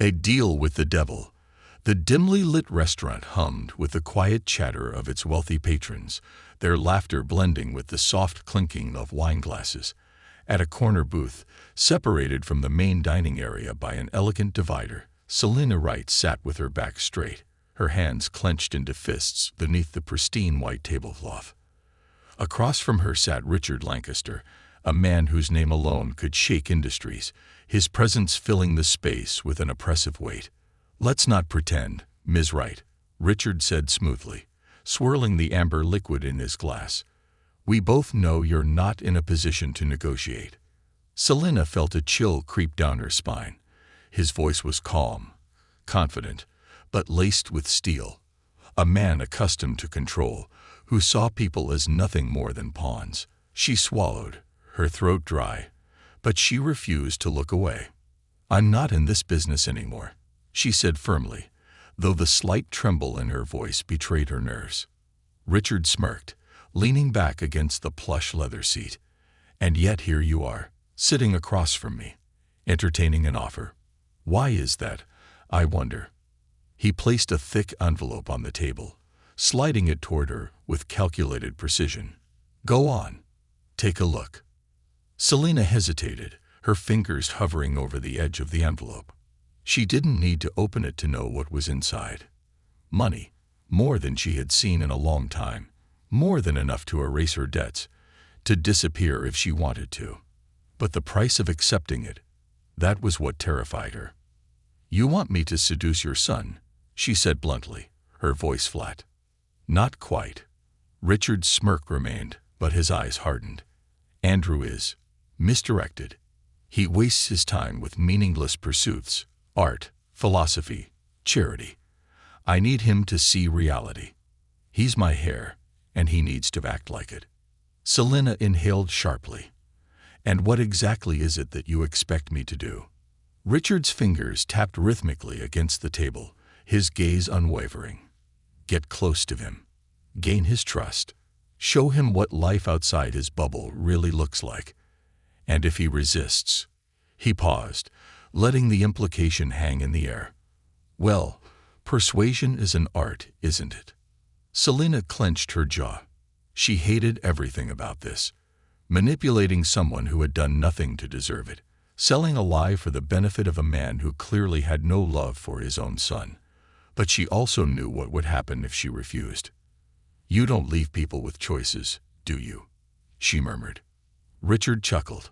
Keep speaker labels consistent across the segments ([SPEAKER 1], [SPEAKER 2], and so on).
[SPEAKER 1] A deal with the devil. The dimly lit restaurant hummed with the quiet chatter of its wealthy patrons, their laughter blending with the soft clinking of wine glasses. At a corner booth, separated from the main dining area by an elegant divider, Selina Wright sat with her back straight, her hands clenched into fists beneath the pristine white tablecloth. Across from her sat Richard Lancaster, a man whose name alone could shake industries, his presence filling the space with an oppressive weight. "Let's not pretend, Ms. Wright," Richard said smoothly, swirling the amber liquid in his glass. "We both know you're not in a position to negotiate." Selina felt a chill creep down her spine. His voice was calm, confident, but laced with steel. A man accustomed to control, who saw people as nothing more than pawns. She swallowed, her throat dry, but she refused to look away. "I'm not in this business anymore," she said firmly, though the slight tremble in her voice betrayed her nerves. Richard smirked, leaning back against the plush leather seat. "And yet here you are, sitting across from me, entertaining an offer. Why is that, I wonder?" He placed a thick envelope on the table, sliding it toward her with calculated precision. "Go on. Take a look." Selina hesitated, her fingers hovering over the edge of the envelope. She didn't need to open it to know what was inside. Money, more than she had seen in a long time, more than enough to erase her debts, to disappear if she wanted to. But the price of accepting it, that was what terrified her. "You want me to seduce your son," she said bluntly, her voice flat. "Not quite." Richard's smirk remained, but his eyes hardened. "Andrew is misdirected. He wastes his time with meaningless pursuits, art, philosophy, charity. I need him to see reality. He's my heir, and he needs to act like it." Selina inhaled sharply. "And what exactly is it that you expect me to do?" Richard's fingers tapped rhythmically against the table, his gaze unwavering. "Get close to him. Gain his trust. Show him what life outside his bubble really looks like. And if he resists—" He paused, letting the implication hang in the air. "Well, persuasion is an art, isn't it?" Selina clenched her jaw. She hated everything about this. Manipulating someone who had done nothing to deserve it. Selling a lie for the benefit of a man who clearly had no love for his own son. But she also knew what would happen if she refused. "You don't leave people with choices, do you?" she murmured. Richard chuckled.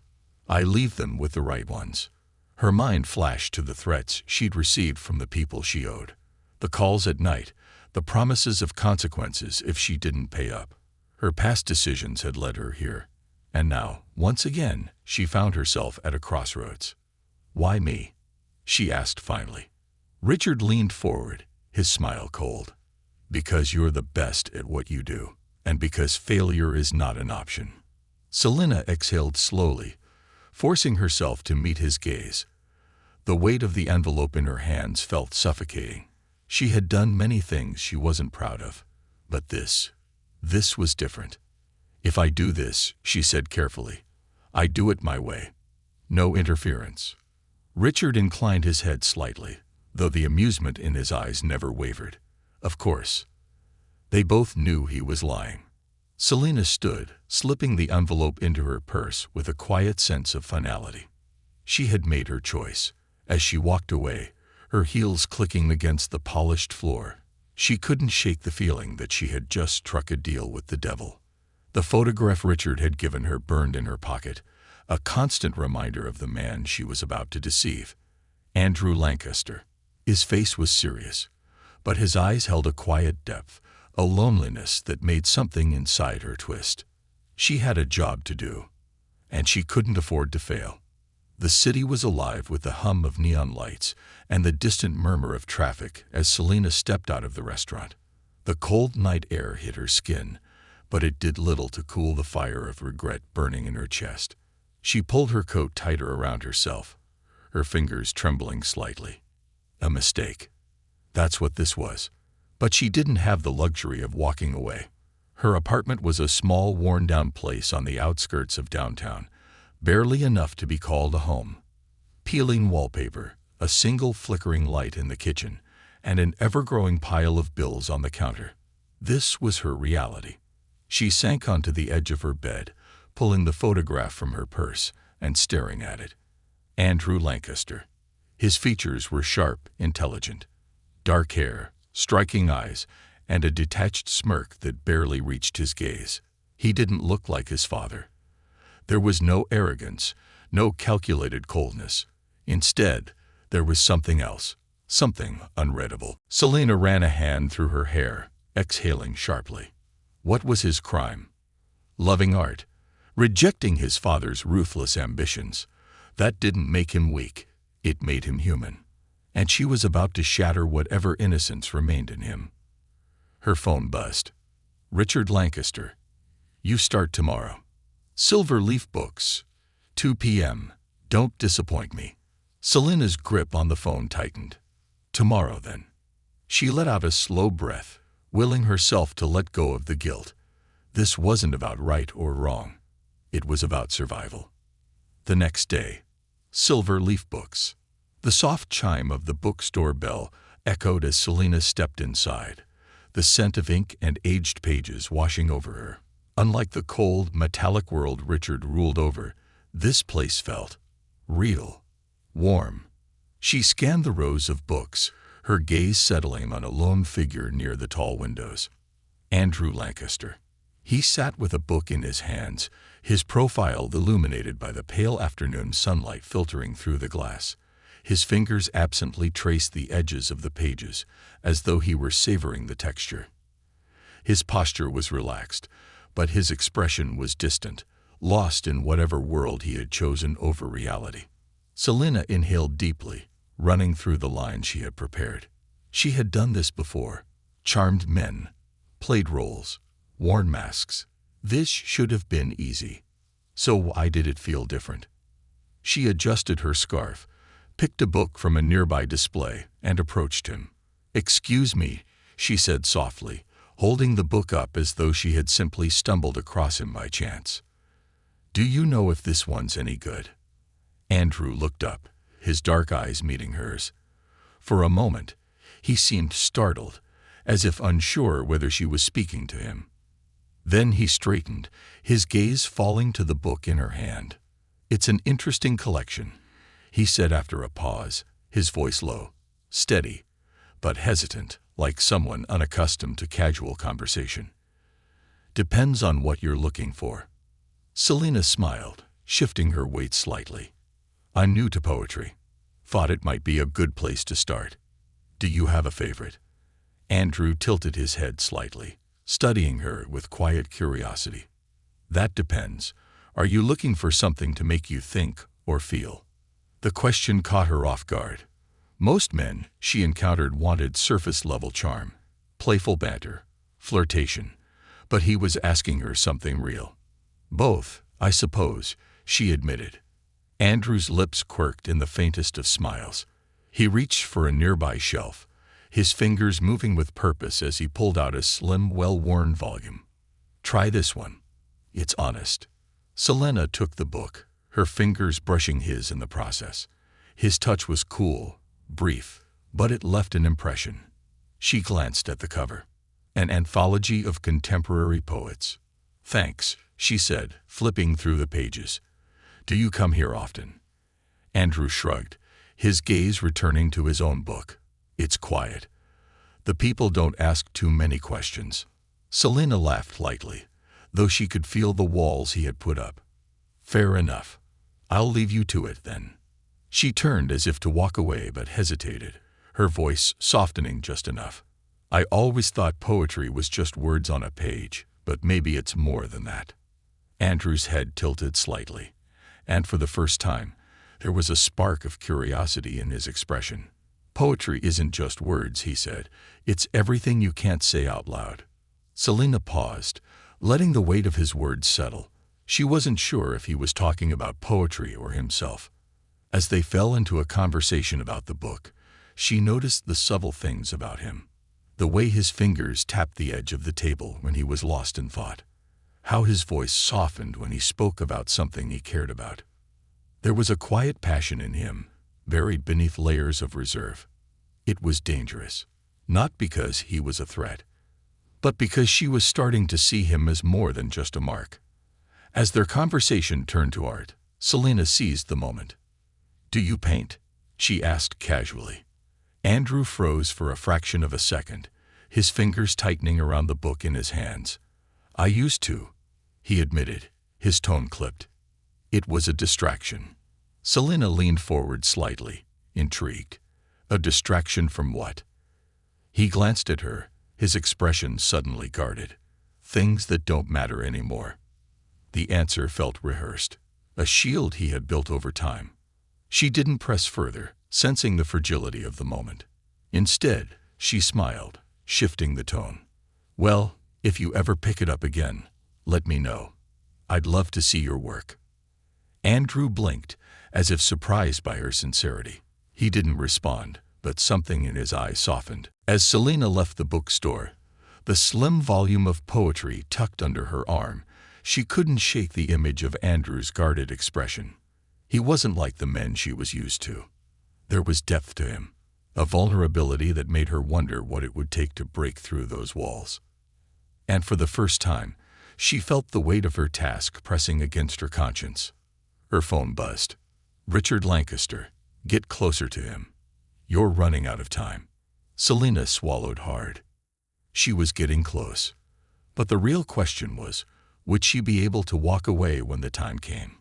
[SPEAKER 1] "I leave them with the right ones." Her mind flashed to the threats she'd received from the people she owed. The calls at night, the promises of consequences if she didn't pay up. Her past decisions had led her here. And now, once again, she found herself at a crossroads. "Why me?" she asked finally. Richard leaned forward, his smile cold. "Because you're the best at what you do, and because failure is not an option." Selina exhaled slowly, forcing herself to meet his gaze. The weight of the envelope in her hands felt suffocating. She had done many things she wasn't proud of, but this was different. "If I do this," she said carefully, "I do it my way. No interference." Richard inclined his head slightly, though the amusement in his eyes never wavered. Of course. They both knew he was lying. Selina stood, slipping the envelope into her purse with a quiet sense of finality. She had made her choice. As she walked away, her heels clicking against the polished floor, she couldn't shake the feeling that she had just struck a deal with the devil. The photograph Richard had given her burned in her pocket, a constant reminder of the man she was about to deceive. Andrew Lancaster. His face was serious, but his eyes held a quiet depth, a loneliness that made something inside her twist. She had a job to do, and she couldn't afford to fail. The city was alive with the hum of neon lights and the distant murmur of traffic as Selina stepped out of the restaurant. The cold night air hit her skin, but it did little to cool the fire of regret burning in her chest. She pulled her coat tighter around herself, her fingers trembling slightly. A mistake. That's what this was. But she didn't have the luxury of walking away. Her apartment was a small, worn-down place on the outskirts of downtown, barely enough to be called a home. Peeling wallpaper, a single flickering light in the kitchen, and an ever-growing pile of bills on the counter. This was her reality. She sank onto the edge of her bed, pulling the photograph from her purse and staring at it. Andrew Lancaster. His features were sharp, intelligent. Dark hair, striking eyes, and a detached smirk that barely reached his gaze. He didn't look like his father. There was no arrogance, no calculated coldness. Instead, there was something else, something unreadable. Selena ran a hand through her hair, exhaling sharply. What was his crime? Loving art, rejecting his father's ruthless ambitions. That didn't make him weak, it made him human. And she was about to shatter whatever innocence remained in him. Her phone buzzed. Richard Lancaster. You start tomorrow. Silver Leaf Books. 2 p.m. Don't disappoint me. Selena's grip on the phone tightened. Tomorrow, then. She let out a slow breath, willing herself to let go of the guilt. This wasn't about right or wrong. It was about survival. The next day. Silver Leaf Books. The soft chime of the bookstore bell echoed as Selena stepped inside, the scent of ink and aged pages washing over her. Unlike the cold, metallic world Richard ruled over, this place felt real, warm. She scanned the rows of books, her gaze settling on a lone figure near the tall windows. Andrew Lancaster. He sat with a book in his hands, his profile illuminated by the pale afternoon sunlight filtering through the glass. His fingers absently traced the edges of the pages, as though he were savoring the texture. His posture was relaxed, but his expression was distant, lost in whatever world he had chosen over reality. Selena inhaled deeply, running through the lines she had prepared. She had done this before, charmed men, played roles, worn masks. This should have been easy. So why did it feel different? She adjusted her scarf, picked a book from a nearby display, and approached him. "Excuse me," she said softly, holding the book up as though she had simply stumbled across him by chance. "Do you know if this one's any good?" Andrew looked up, his dark eyes meeting hers. For a moment, he seemed startled, as if unsure whether she was speaking to him. Then he straightened, his gaze falling to the book in her hand. "It's an interesting collection," he said after a pause, his voice low, steady, but hesitant, like someone unaccustomed to casual conversation. "Depends on what you're looking for." Selena smiled, shifting her weight slightly. "I'm new to poetry. Thought it might be a good place to start. Do you have a favorite?" Andrew tilted his head slightly, studying her with quiet curiosity. "That depends. Are you looking for something to make you think or feel?" The question caught her off guard. Most men she encountered wanted surface-level charm, playful banter, flirtation, but he was asking her something real. "Both, I suppose," she admitted. Andrew's lips quirked in the faintest of smiles. He reached for a nearby shelf, his fingers moving with purpose as he pulled out a slim, well-worn volume. "Try this one. It's honest." Selena took the book, her fingers brushing his in the process. His touch was cool, brief, but it left an impression. She glanced at the cover. An anthology of contemporary poets. "Thanks," she said, flipping through the pages. "Do you come here often?" Andrew shrugged, his gaze returning to his own book. "It's quiet. The people don't ask too many questions." Selena laughed lightly, though she could feel the walls he had put up. "Fair enough. I'll leave you to it, then." She turned as if to walk away but hesitated, her voice softening just enough. "I always thought poetry was just words on a page, but maybe it's more than that." Andrew's head tilted slightly, and for the first time, there was a spark of curiosity in his expression. "Poetry isn't just words," he said. "It's everything you can't say out loud." Selena paused, letting the weight of his words settle. She wasn't sure if he was talking about poetry or himself. As they fell into a conversation about the book, she noticed the subtle things about him. The way his fingers tapped the edge of the table when he was lost in thought. How his voice softened when he spoke about something he cared about. There was a quiet passion in him, buried beneath layers of reserve. It was dangerous, not because he was a threat, but because she was starting to see him as more than just a mark. As their conversation turned to art, Selena seized the moment. "Do you paint?" she asked casually. Andrew froze for a fraction of a second, his fingers tightening around the book in his hands. "I used to," he admitted, his tone clipped. It was a distraction. Selena leaned forward slightly, intrigued. A distraction from what? He glanced at her, his expression suddenly guarded. "Things that don't matter anymore." The answer felt rehearsed, a shield he had built over time. She didn't press further, sensing the fragility of the moment. Instead, she smiled, shifting the tone. "Well, if you ever pick it up again, let me know. I'd love to see your work." Andrew blinked, as if surprised by her sincerity. He didn't respond, but something in his eyes softened. As Selena left the bookstore, the slim volume of poetry tucked under her arm, she couldn't shake the image of Andrew's guarded expression. He wasn't like the men she was used to. There was depth to him, a vulnerability that made her wonder what it would take to break through those walls. And for the first time, she felt the weight of her task pressing against her conscience. Her phone buzzed. "Richard Lancaster, get closer to him. You're running out of time." Selena swallowed hard. She was getting close. But the real question was, would she be able to walk away when the time came?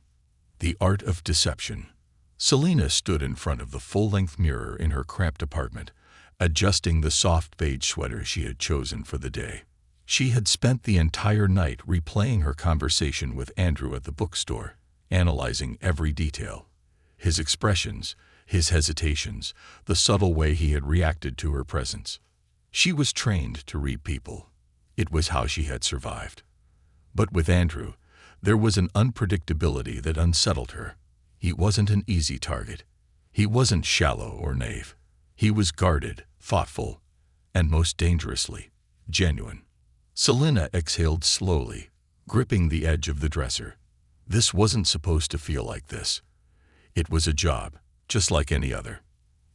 [SPEAKER 1] The art of deception. Selena stood in front of the full-length mirror in her cramped apartment, adjusting the soft beige sweater she had chosen for the day. She had spent the entire night replaying her conversation with Andrew at the bookstore, analyzing every detail. His expressions, his hesitations, the subtle way he had reacted to her presence. She was trained to read people. It was how she had survived. But with Andrew, there was an unpredictability that unsettled her. He wasn't an easy target. He wasn't shallow or naive. He was guarded, thoughtful, and most dangerously, genuine. Selena exhaled slowly, gripping the edge of the dresser. This wasn't supposed to feel like this. It was a job, just like any other.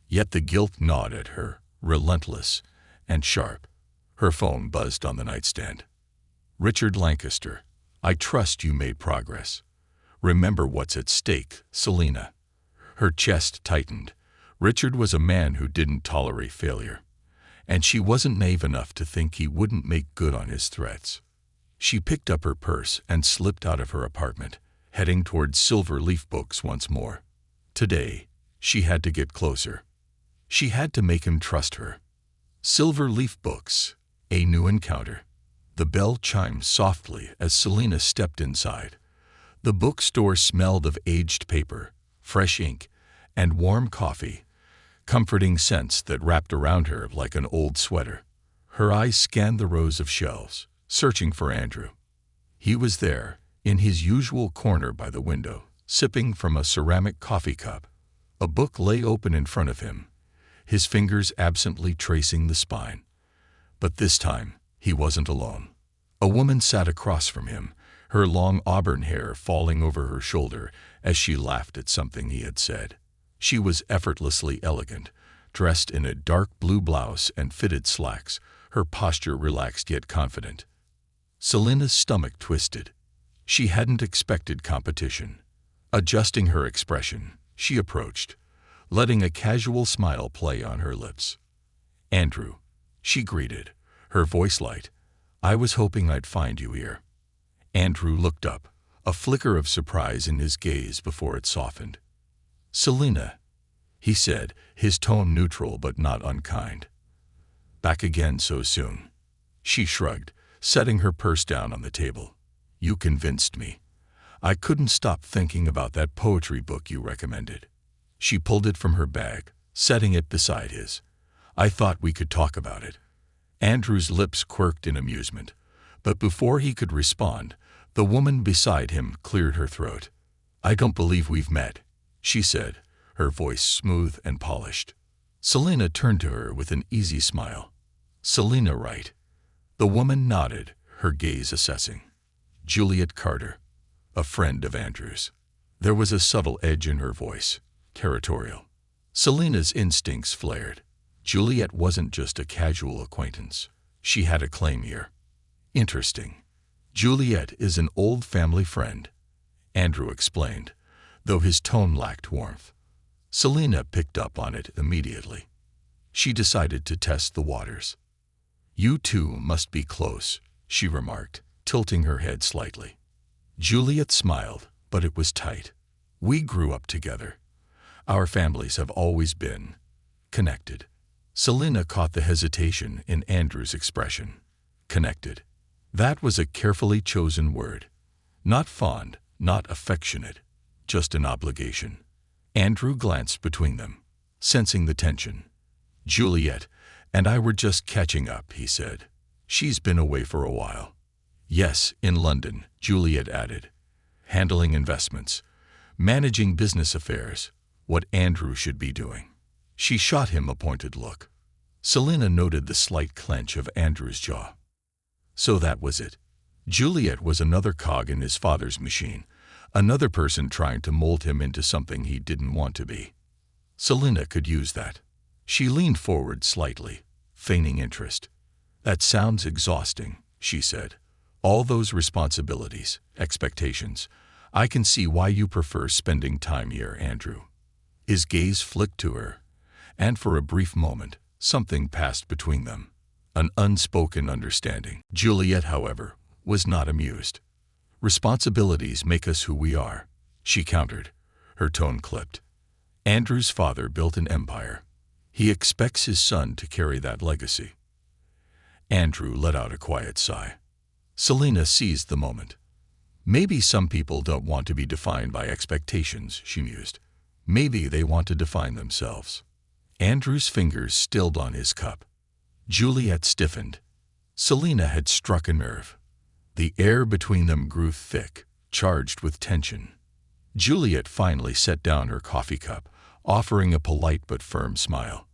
[SPEAKER 1] Yet the guilt gnawed at her, relentless and sharp. Her phone buzzed on the nightstand. "Richard Lancaster, I trust you made progress. Remember what's at stake, Selena." Her chest tightened. Richard was a man who didn't tolerate failure. And she wasn't naive enough to think he wouldn't make good on his threats. She picked up her purse and slipped out of her apartment, heading towards Silver Leaf Books once more. Today, she had to get closer. She had to make him trust her. Silver Leaf Books, a new encounter. The bell chimed softly as Selena stepped inside. The bookstore smelled of aged paper, fresh ink, and warm coffee, comforting scents that wrapped around her like an old sweater. Her eyes scanned the rows of shelves, searching for Andrew. He was there, in his usual corner by the window, sipping from a ceramic coffee cup. A book lay open in front of him, his fingers absently tracing the spine. But this time, he wasn't alone. A woman sat across from him, her long auburn hair falling over her shoulder as she laughed at something he had said. She was effortlessly elegant, dressed in a dark blue blouse and fitted slacks, her posture relaxed yet confident. Selena's stomach twisted. She hadn't expected competition. Adjusting her expression, she approached, letting a casual smile play on her lips. "Andrew," she greeted, her voice light. "I was hoping I'd find you here." Andrew looked up, a flicker of surprise in his gaze before it softened. "Selena," he said, his tone neutral but not unkind. "Back again so soon." She shrugged, setting her purse down on the table. "You convinced me. I couldn't stop thinking about that poetry book you recommended." She pulled it from her bag, setting it beside his. "I thought we could talk about it." Andrew's lips quirked in amusement, but before he could respond, the woman beside him cleared her throat. "I don't believe we've met," she said, her voice smooth and polished. Selena turned to her with an easy smile. "Selena Wright." The woman nodded, her gaze assessing. "Juliet Carter, a friend of Andrew's." There was a subtle edge in her voice, territorial. Selena's instincts flared. Juliet wasn't just a casual acquaintance. She had a claim here. Interesting. Juliet is an old family friend, Andrew explained, though his tone lacked warmth. Selena picked up on it immediately. She decided to test the waters. You two must be close, she remarked, tilting her head slightly. Juliet smiled, but it was tight. We grew up together. Our families have always been connected. Selena caught the hesitation in Andrew's expression. Connected. That was a carefully chosen word. Not fond, not affectionate, just an obligation. Andrew glanced between them, sensing the tension. Juliet and I were just catching up, he said. She's been away for a while. Yes, in London, Juliet added. Handling investments, managing business affairs, what Andrew should be doing. She shot him a pointed look. Selena noted the slight clench of Andrew's jaw. So that was it. Juliet was another cog in his father's machine, another person trying to mold him into something he didn't want to be. Selena could use that. She leaned forward slightly, feigning interest. That sounds exhausting, she said. All those responsibilities, expectations. I can see why you prefer spending time here, Andrew. His gaze flicked to her, and for a brief moment, something passed between them. An unspoken understanding. Juliet, however, was not amused. Responsibilities make us who we are, she countered, her tone clipped. Andrew's father built an empire. He expects his son to carry that legacy. Andrew let out a quiet sigh. Selena seized the moment. Maybe some people don't want to be defined by expectations, she mused. Maybe they want to define themselves. Andrew's fingers stilled on his cup. Juliet stiffened. Selena had struck a nerve. The air between them grew thick, charged with tension. Juliet finally set down her coffee cup, offering a polite but firm smile.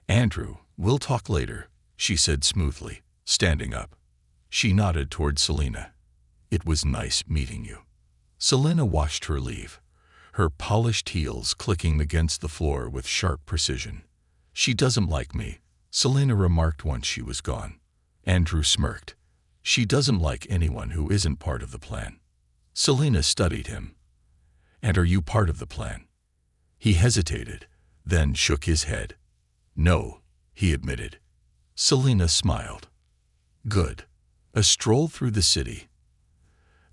[SPEAKER 1] Andrew, we'll talk later, she said smoothly, standing up. She nodded toward Selena. It was nice meeting you. Selena watched her leave, her polished heels clicking against the floor with sharp precision. She doesn't like me, Selena remarked once she was gone. Andrew smirked. She doesn't like anyone who isn't part of the plan. Selena studied him. And are you part of the plan? He hesitated, then shook his head. No, he admitted. Selena smiled. Good. A stroll through the city.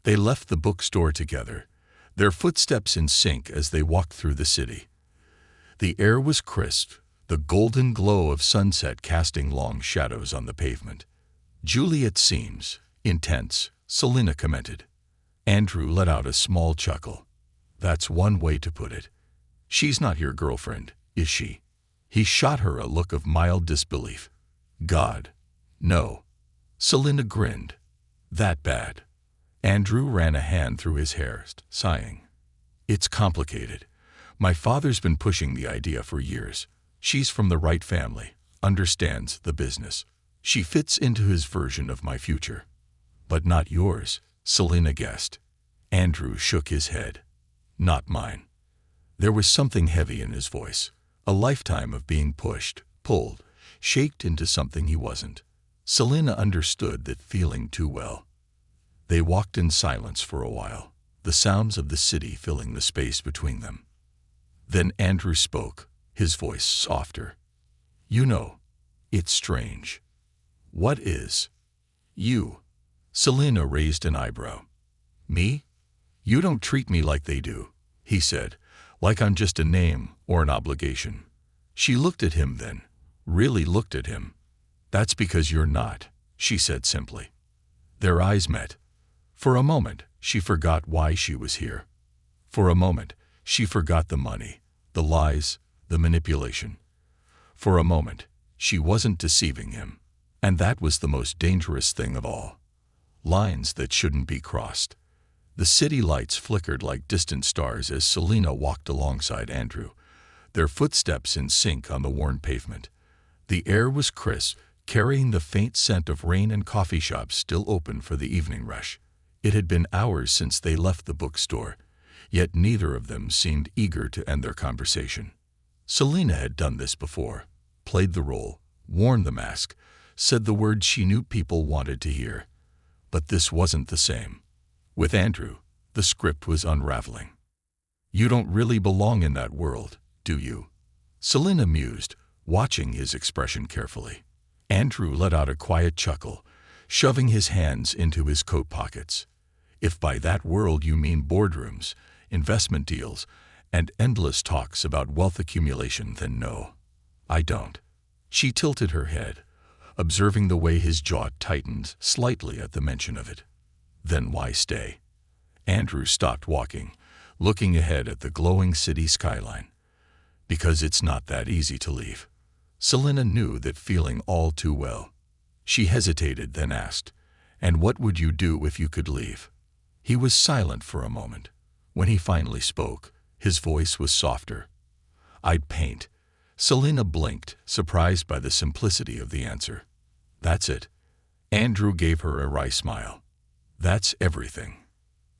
[SPEAKER 1] They left the bookstore together, their footsteps in sync as they walked through the city. The air was crisp, the golden glow of sunset casting long shadows on the pavement. Juliet seems intense, Selena commented. Andrew let out a small chuckle. That's one way to put it. She's not your girlfriend, is she? He shot her a look of mild disbelief. God, no. Selena grinned. That bad. Andrew ran a hand through his hair, sighing. It's complicated. My father's been pushing the idea for years. She's from the right family, understands the business. She fits into his version of my future. But not yours, Selena guessed. Andrew shook his head. Not mine. There was something heavy in his voice, a lifetime of being pushed, pulled, shaped into something he wasn't. Selena understood that feeling too well. They walked in silence for a while, the sounds of the city filling the space between them. Then Andrew spoke, his voice softer. You know, it's strange. What is? You. Selena raised an eyebrow. Me? You don't treat me like they do, he said, like I'm just a name or an obligation. She looked at him then, really looked at him. That's because you're not, she said simply. Their eyes met. For a moment, she forgot why she was here. For a moment, she forgot the money, the lies, the manipulation. For a moment, she wasn't deceiving him. And that was the most dangerous thing of all. Lines that shouldn't be crossed. The city lights flickered like distant stars as Selena walked alongside Andrew, their footsteps in sync on the worn pavement. The air was crisp, carrying the faint scent of rain and coffee shops still open for the evening rush. It had been hours since they left the bookstore, yet neither of them seemed eager to end their conversation. Selena had done this before, played the role, worn the mask, said the words she knew people wanted to hear. But this wasn't the same. With Andrew, the script was unraveling. "You don't really belong in that world, do you?" Selena mused, watching his expression carefully. Andrew let out a quiet chuckle, shoving his hands into his coat pockets. "If by that world you mean boardrooms, investment deals, and endless talks about wealth accumulation, then no, I don't." She tilted her head, observing the way his jaw tightened slightly at the mention of it. "Then why stay?" Andrew stopped walking, looking ahead at the glowing city skyline. "Because it's not that easy to leave." Selena knew that feeling all too well. She hesitated, then asked, "And what would you do if you could leave?" He was silent for a moment. When he finally spoke, his voice was softer. "I'd paint." Selena blinked, surprised by the simplicity of the answer. "That's it?" Andrew gave her a wry smile. "That's everything."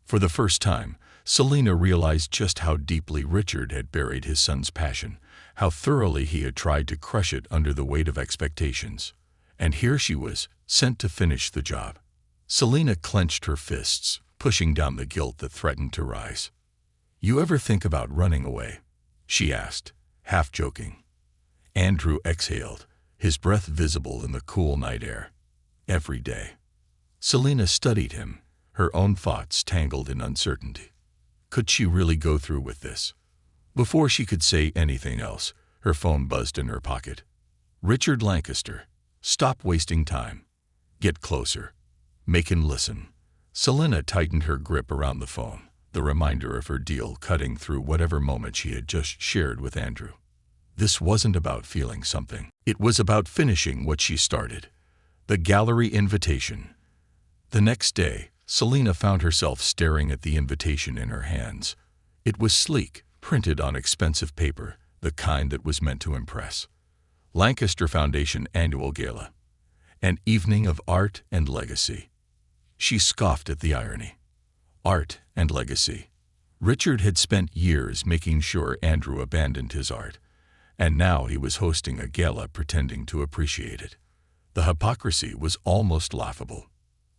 [SPEAKER 1] For the first time, Selena realized just how deeply Richard had buried his son's passion, how thoroughly he had tried to crush it under the weight of expectations. And here she was, sent to finish the job. Selena clenched her fists, pushing down the guilt that threatened to rise. "You ever think about running away?" she asked, half joking. Andrew exhaled, his breath visible in the cool night air. "Every day." Selena studied him, her own thoughts tangled in uncertainty. Could she really go through with this? Before she could say anything else, her phone buzzed in her pocket. "Richard Lancaster. Stop wasting time. Get closer. Make him listen." Selena tightened her grip around the phone, the reminder of her deal cutting through whatever moment she had just shared with Andrew. This wasn't about feeling something. It was about finishing what she started. The gallery invitation. The next day, Selena found herself staring at the invitation in her hands. It was sleek, printed on expensive paper, the kind that was meant to impress. Lancaster Foundation Annual Gala. An evening of art and legacy. She scoffed at the irony. Art and legacy. Richard had spent years making sure Andrew abandoned his art, and now he was hosting a gala pretending to appreciate it. The hypocrisy was almost laughable.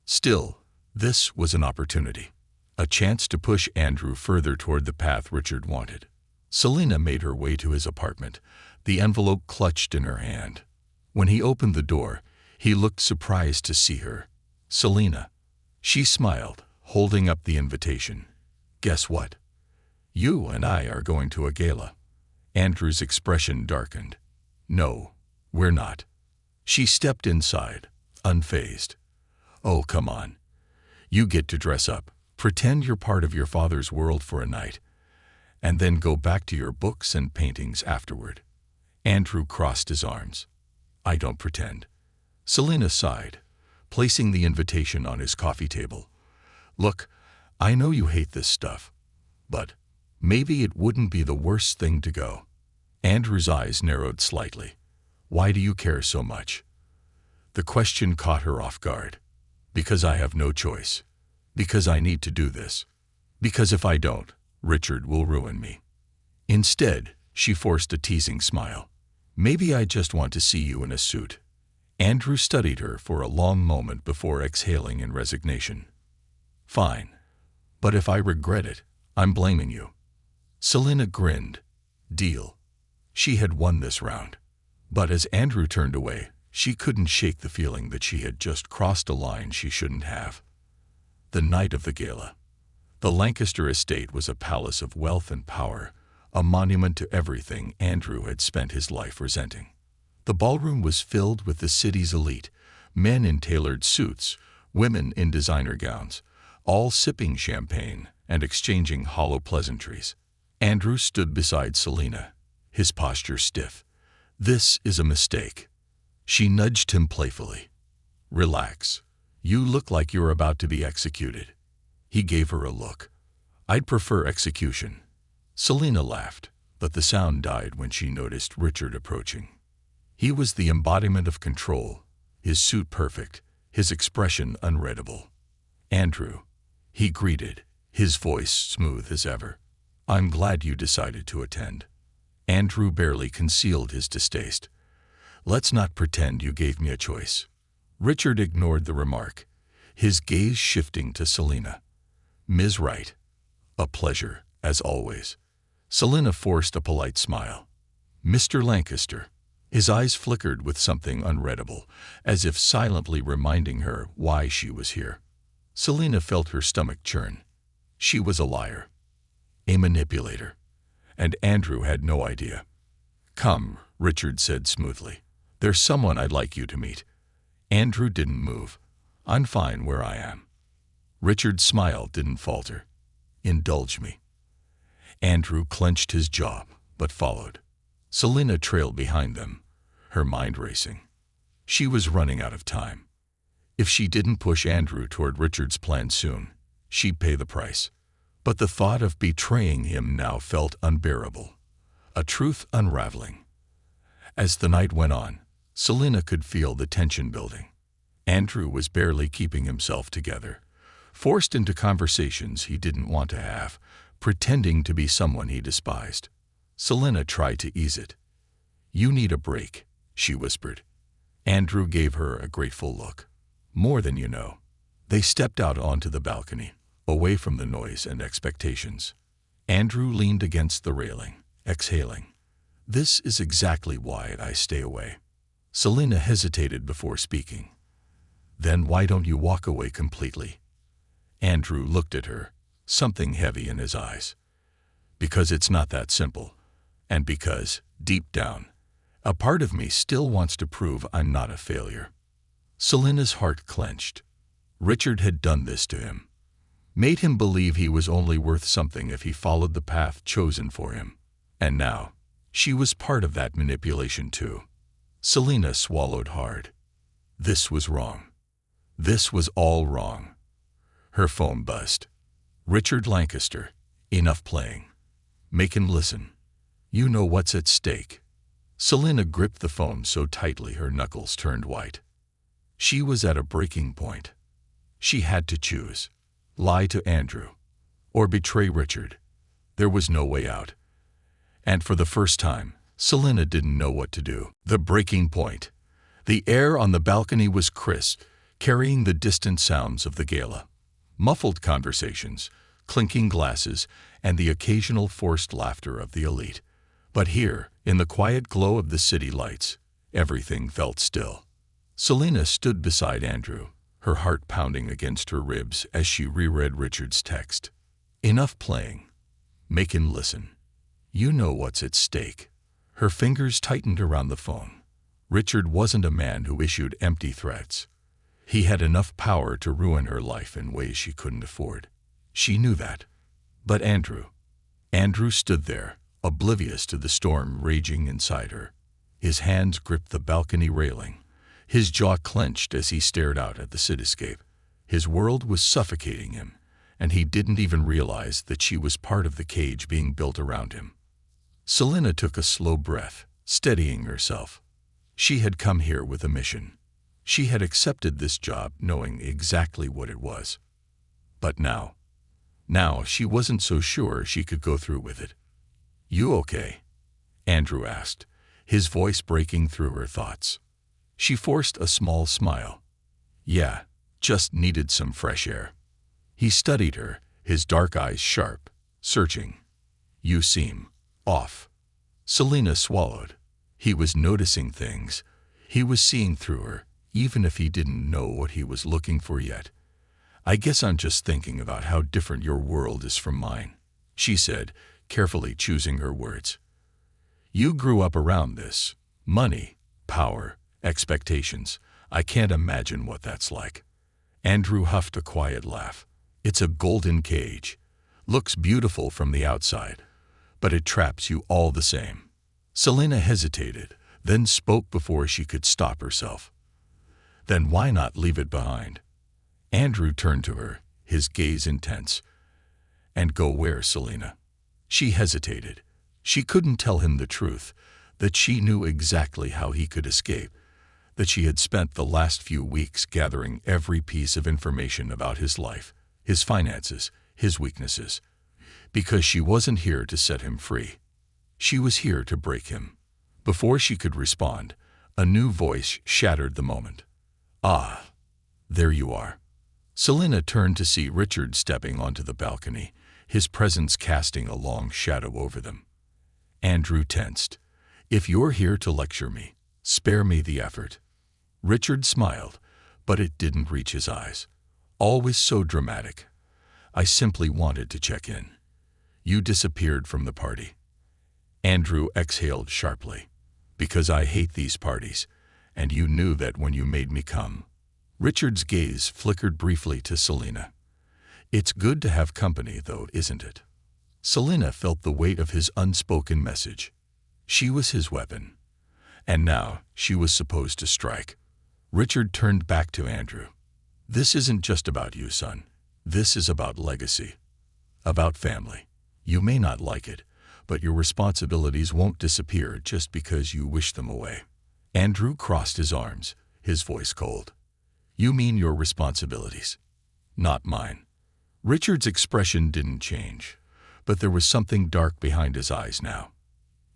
[SPEAKER 1] Still, this was an opportunity, a chance to push Andrew further toward the path Richard wanted. Selena made her way to his apartment, the envelope clutched in her hand. When he opened the door, he looked surprised to see her. "Selena." She smiled, holding up the invitation. "Guess what? You and I are going to a gala." Andrew's expression darkened. "No, we're not." She stepped inside, unfazed. "Oh, come on. You get to dress up, pretend you're part of your father's world for a night, and then go back to your books and paintings afterward." Andrew crossed his arms. "I don't pretend." Selena sighed, placing the invitation on his coffee table. "Look, I know you hate this stuff, but maybe it wouldn't be the worst thing to go." Andrew's eyes narrowed slightly. "Why do you care so much?" The question caught her off guard. "Because I have no choice. Because I need to do this. Because if I don't, Richard will ruin me." Instead, she forced a teasing smile. "Maybe I just want to see you in a suit." Andrew studied her for a long moment before exhaling in resignation. "Fine. But if I regret it, I'm blaming you." Selena grinned. Deal. She had won this round. But as Andrew turned away, she couldn't shake the feeling that she had just crossed a line she shouldn't have. The night of the gala. The Lancaster estate was a palace of wealth and power, a monument to everything Andrew had spent his life resenting. The ballroom was filled with the city's elite, men in tailored suits, women in designer gowns, all sipping champagne and exchanging hollow pleasantries. Andrew stood beside Selena, his posture stiff. "This is a mistake." She nudged him playfully. "Relax. You look like you're about to be executed." He gave her a look. "I'd prefer execution." Selena laughed, but the sound died when she noticed Richard approaching. He was the embodiment of control, his suit perfect, his expression unreadable. "Andrew," he greeted, his voice smooth as ever. "I'm glad you decided to attend." Andrew barely concealed his distaste. "Let's not pretend you gave me a choice." Richard ignored the remark, his gaze shifting to Selina. "Ms. Wright, a pleasure, as always." Selina forced a polite smile. "Mr. Lancaster." His eyes flickered with something unreadable, as if silently reminding her why she was here. Selina felt her stomach churn. She was a liar, a manipulator, and Andrew had no idea. "Come," Richard said smoothly. "There's someone I'd like you to meet." Andrew didn't move. "I'm fine where I am." Richard's smile didn't falter. "Indulge me." Andrew clenched his jaw, but followed. Selina trailed behind them, her mind racing. She was running out of time. If she didn't push Andrew toward Richard's plan soon, she'd pay the price. But the thought of betraying him now felt unbearable, a truth unraveling. As the night went on, Selina could feel the tension building. Andrew was barely keeping himself together, forced into conversations he didn't want to have, pretending to be someone he despised. Selina tried to ease it. "You need a break," she whispered. Andrew gave her a grateful look. "More than you know." They stepped out onto the balcony, away from the noise and expectations. Andrew leaned against the railing, exhaling. "This is exactly why I stay away." Selina hesitated before speaking. "Then why don't you walk away completely?" Andrew looked at her, something heavy in his eyes. "Because it's not that simple. And because, deep down, a part of me still wants to prove I'm not a failure." Selina's heart clenched. Richard had done this to him, made him believe he was only worth something if he followed the path chosen for him. And now, she was part of that manipulation too. Selina swallowed hard. This was wrong. This was all wrong. Her phone buzzed. "Richard Lancaster, enough playing. Make him listen. You know what's at stake." Selina gripped the phone so tightly her knuckles turned white. She was at a breaking point. She had to choose: lie to Andrew, or betray Richard. There was no way out. And for the first time, Selina didn't know what to do. The breaking point. The air on the balcony was crisp, carrying the distant sounds of the gala. Muffled conversations, clinking glasses, and the occasional forced laughter of the elite. But here, in the quiet glow of the city lights, everything felt still. Selina stood beside Andrew, her heart pounding against her ribs as she reread Richard's text. "Enough playing. Make him listen. You know what's at stake." Her fingers tightened around the phone. Richard wasn't a man who issued empty threats. He had enough power to ruin her life in ways she couldn't afford. She knew that. But Andrew stood there, oblivious to the storm raging inside her. His hands gripped the balcony railing. His jaw clenched as he stared out at the cityscape. His world was suffocating him, and he didn't even realize that she was part of the cage being built around him. Selina took a slow breath, steadying herself. She had come here with a mission. She had accepted this job knowing exactly what it was. But now she wasn't so sure she could go through with it. "You okay?" Andrew asked, his voice breaking through her thoughts. She forced a small smile. "Yeah, just needed some fresh air." He studied her, his dark eyes sharp, searching. "You seem off." Selina swallowed. He was noticing things. He was seeing through her, even if he didn't know what he was looking for yet. "I guess I'm just thinking about how different your world is from mine," she said, carefully choosing her words. "You grew up around this. Money, power, expectations. I can't imagine what that's like." Andrew huffed a quiet laugh. "It's a golden cage. Looks beautiful from the outside, but it traps you all the same." Selina hesitated, then spoke before she could stop herself. "Then why not leave it behind?" Andrew turned to her, his gaze intense. "And go where, Selina?" She hesitated. She couldn't tell him the truth, that she knew exactly how he could escape, that she had spent the last few weeks gathering every piece of information about his life, his finances, his weaknesses, because she wasn't here to set him free. She was here to break him. Before she could respond, a new voice shattered the moment. "Ah, there you are." Selina turned to see Richard stepping onto the balcony, his presence casting a long shadow over them. Andrew tensed. "If you're here to lecture me, spare me the effort." Richard smiled, but it didn't reach his eyes. "Always so dramatic. I simply wanted to check in. You disappeared from the party." Andrew exhaled sharply. "Because I hate these parties, and you knew that when you made me come." Richard's gaze flickered briefly to Selina. "It's good to have company, though, isn't it?" Selina felt the weight of his unspoken message. She was his weapon, and now she was supposed to strike. Richard turned back to Andrew. "This isn't just about you, son. This is about legacy. About family. You may not like it, but your responsibilities won't disappear just because you wish them away." Andrew crossed his arms, his voice cold. "You mean your responsibilities, not mine." Richard's expression didn't change, but there was something dark behind his eyes now.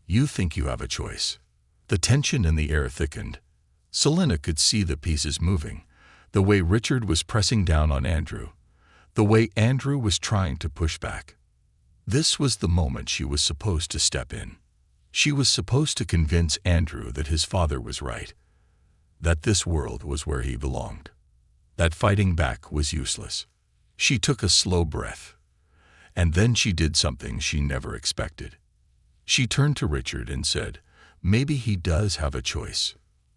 [SPEAKER 1] "You think you have a choice." The tension in the air thickened. Selina could see the pieces moving, the way Richard was pressing down on Andrew, the way Andrew was trying to push back. This was the moment she was supposed to step in. She was supposed to convince Andrew that his father was right, that this world was where he belonged, that fighting back was useless. She took a slow breath, and then she did something she never expected. She turned to Richard and said, "Maybe he does have a choice."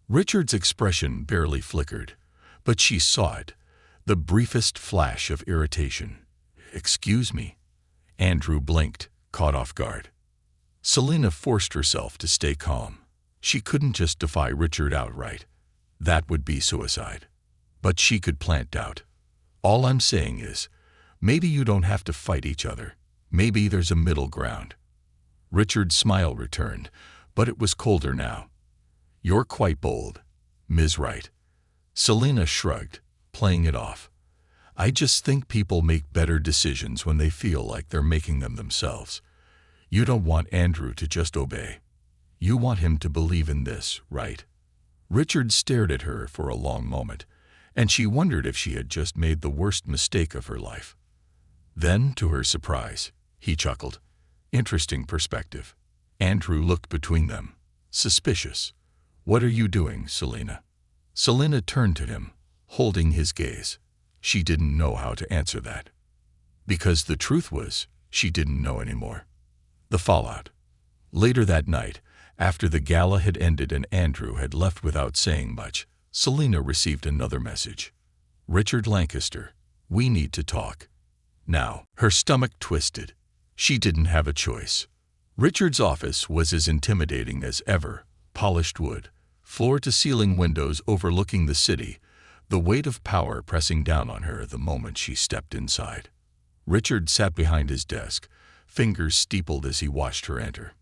[SPEAKER 1] Richard's expression barely flickered, but she saw it, the briefest flash of irritation. "Excuse me?" Andrew blinked, caught off guard. Selina forced herself to stay calm. She couldn't just defy Richard outright. That would be suicide. But she could plant doubt. "All I'm saying is, maybe you don't have to fight each other. Maybe there's a middle ground." Richard's smile returned, but it was colder now. "You're quite bold, Ms. Wright." Selina shrugged, playing it off. "I just think people make better decisions when they feel like they're making them themselves. You don't want Andrew to just obey. You want him to believe in this, right?" Richard stared at her for a long moment, and she wondered if she had just made the worst mistake of her life. Then, to her surprise, he chuckled. "Interesting perspective." Andrew looked between them, suspicious. "What are you doing, Selina?" Selina turned to him, holding his gaze. She didn't know how to answer that. Because the truth was, she didn't know anymore. The fallout. Later that night, after the gala had ended and Andrew had left without saying much, Selina received another message. "Richard Lancaster, we need to talk. Now." Her stomach twisted. She didn't have a choice. Richard's office was as intimidating as ever, polished wood, floor-to-ceiling windows overlooking the city, the weight of power pressing down on her the moment she stepped inside. Richard sat behind his desk, fingers steepled as he watched her enter.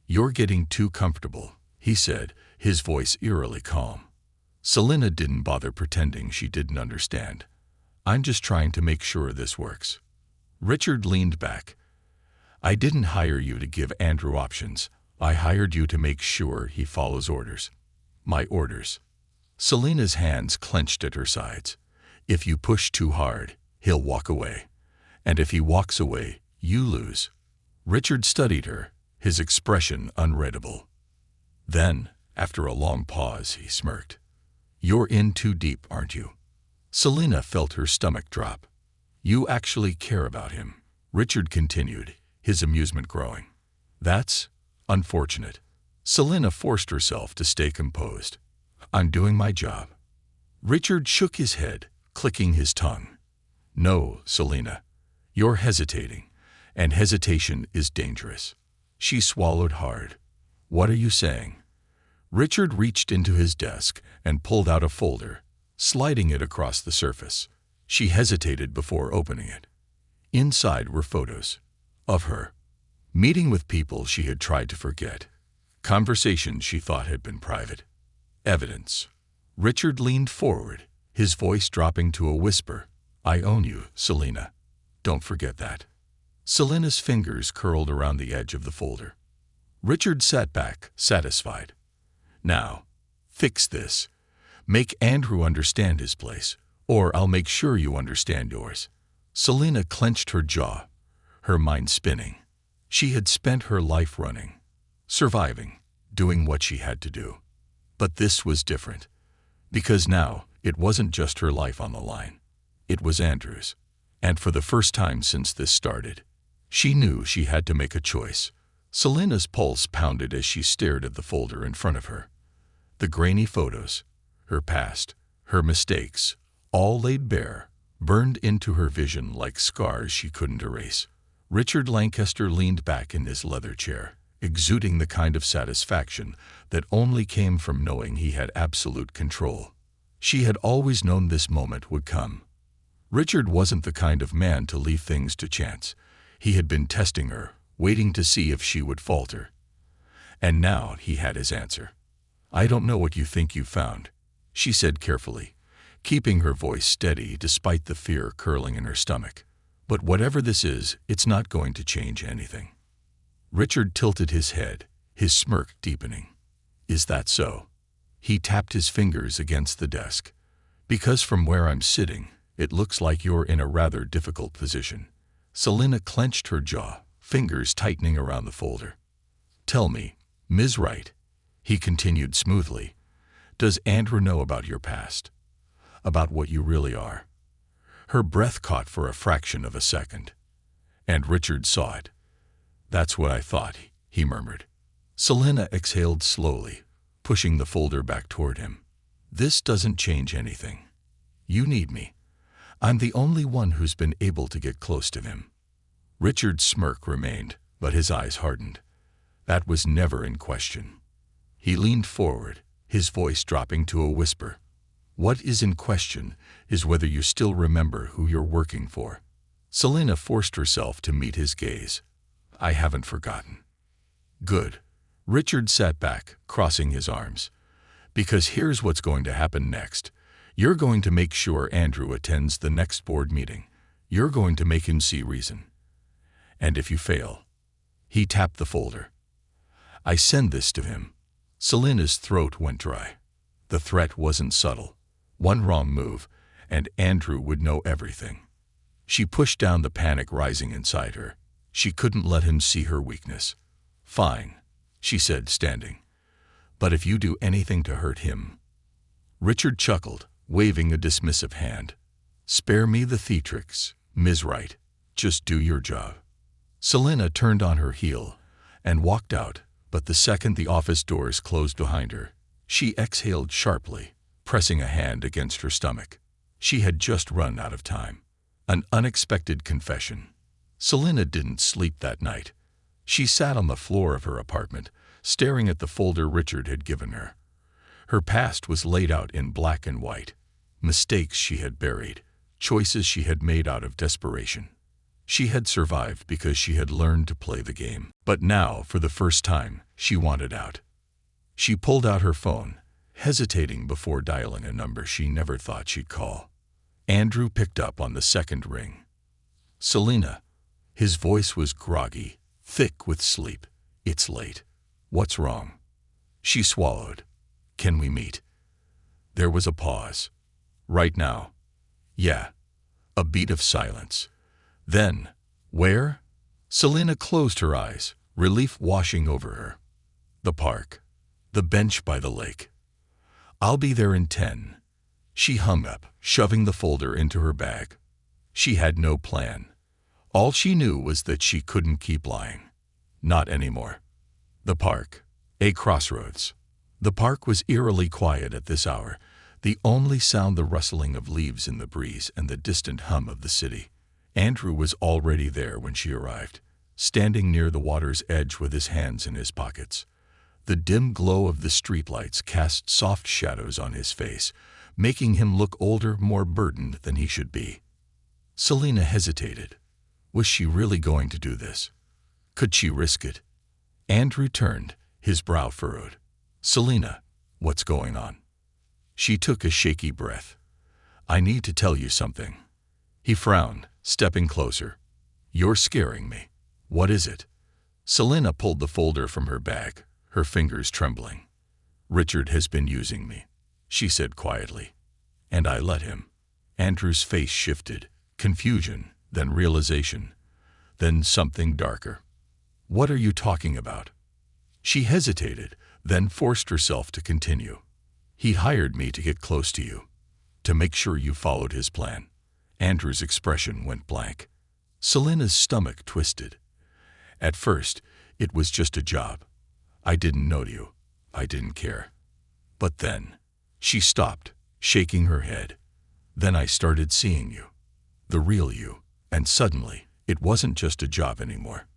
[SPEAKER 1] "You're getting too comfortable," he said, his voice eerily calm. Selina didn't bother pretending she didn't understand. "I'm just trying to make sure this works." Richard leaned back. "I didn't hire you to give Andrew options. I hired you to make sure he follows orders." "My orders." Selina's hands clenched at her sides. "If you push too hard, he'll walk away. And if he walks away, you lose." Richard studied her, his expression unreadable. Then, after a long pause, he smirked. "You're in too deep, aren't you?" Selina felt her stomach drop. "You actually care about him," Richard continued, his amusement growing. "That's unfortunate." Selina forced herself to stay composed. "I'm doing my job." Richard shook his head, clicking his tongue. "No, Selina. You're hesitating, and hesitation is dangerous." She swallowed hard. "What are you saying?" Richard reached into his desk and pulled out a folder, sliding it across the surface. She hesitated before opening it. Inside were photos. Of her. Meeting with people she had tried to forget. Conversations she thought had been private. Evidence. Richard leaned forward, his voice dropping to a whisper. "I own you, Selina. Don't forget that." Selina's fingers curled around the edge of the folder. Richard sat back, satisfied. Now, fix this. Make Andrew understand his place, or I'll make sure you understand yours. Selena clenched her jaw, her mind spinning. She had spent her life running, surviving, doing what she had to do. But this was different, because now it wasn't just her life on the line. It was Andrew's. And for the first time since this started, she knew she had to make a choice. Selena's pulse pounded as she stared at the folder in front of her. The grainy photos, her past, her mistakes, all laid bare, burned into her vision like scars she couldn't erase. Richard Lancaster leaned back in his leather chair, exuding the kind of satisfaction that only came from knowing he had absolute control. She had always known this moment would come. Richard wasn't the kind of man to leave things to chance. He had been testing her, waiting to see if she would falter. And now he had his answer. "I don't know what you think you found," she said carefully, keeping her voice steady despite the fear curling in her stomach. "But whatever this is, it's not going to change anything." Richard tilted his head, his smirk deepening. "Is that so?" He tapped his fingers against the desk. "Because from where I'm sitting, it looks like you're in a rather difficult position." Selena clenched her jaw, fingers tightening around the folder. "Tell me, Ms. Wright," he continued smoothly, "does Andrew know about your past? About what you really are?" Her breath caught for a fraction of a second. And Richard saw it. "That's what I thought," he murmured. Selena exhaled slowly, pushing the folder back toward him. "This doesn't change anything. You need me. I'm the only one who's been able to get close to him." Richard's smirk remained, but his eyes hardened. That was never in question. He leaned forward, his voice dropping to a whisper. "What is in question is whether you still remember who you're working for." Selena forced herself to meet his gaze. "I haven't forgotten." "Good." Richard sat back, crossing his arms. "Because here's what's going to happen next. You're going to make sure Andrew attends the next board meeting. You're going to make him see reason. And if you fail..." He tapped the folder. "I send this to him." Selena's throat went dry. The threat wasn't subtle. One wrong move, and Andrew would know everything. She pushed down the panic rising inside her. She couldn't let him see her weakness. "Fine," she said, standing. "But if you do anything to hurt him..." Richard chuckled, waving a dismissive hand. "Spare me the theatrics, Ms. Wright. Just do your job." Selena turned on her heel and walked out, but the second the office doors closed behind her, she exhaled sharply, pressing a hand against her stomach. She had just run out of time. An unexpected confession. Selena didn't sleep that night. She sat on the floor of her apartment, staring at the folder Richard had given her. Her past was laid out in black and white. Mistakes she had buried, choices she had made out of desperation. She had survived because she had learned to play the game. But now, for the first time, she wanted out. She pulled out her phone, hesitating before dialing a number she never thought she'd call. Andrew picked up on the second ring. "Selena." His voice was groggy, thick with sleep. "It's late. What's wrong?" She swallowed. "Can we meet?" There was a pause. "Right now?" "Yeah." A beat of silence. Then, "Where?" Selena closed her eyes, relief washing over her. "The park. The bench by the lake." "I'll be there in 10. She hung up, shoving the folder into her bag. She had no plan. All she knew was that she couldn't keep lying. Not anymore. The park. A crossroads. The park was eerily quiet at this hour, the only sound the rustling of leaves in the breeze and the distant hum of the city. Andrew was already there when she arrived, standing near the water's edge with his hands in his pockets. The dim glow of the streetlights cast soft shadows on his face, making him look older, more burdened than he should be. Selena hesitated. Was she really going to do this? Could she risk it? Andrew turned, his brow furrowed. "Selena, what's going on?" She took a shaky breath. "I need to tell you something." He frowned, stepping closer. "You're scaring me. What is it?" Selena pulled the folder from her bag, her fingers trembling. "Richard has been using me," she said quietly. "And I let him." Andrew's face shifted, confusion, then realization, then something darker. "What are you talking about?" She hesitated, then forced herself to continue. "He hired me to get close to you, to make sure you followed his plan." Andrew's expression went blank. Selena's stomach twisted. "At first, it was just a job. I didn't know you. I didn't care. But then," she stopped, shaking her head. "Then I started seeing you. The real you. And suddenly, it wasn't just a job anymore."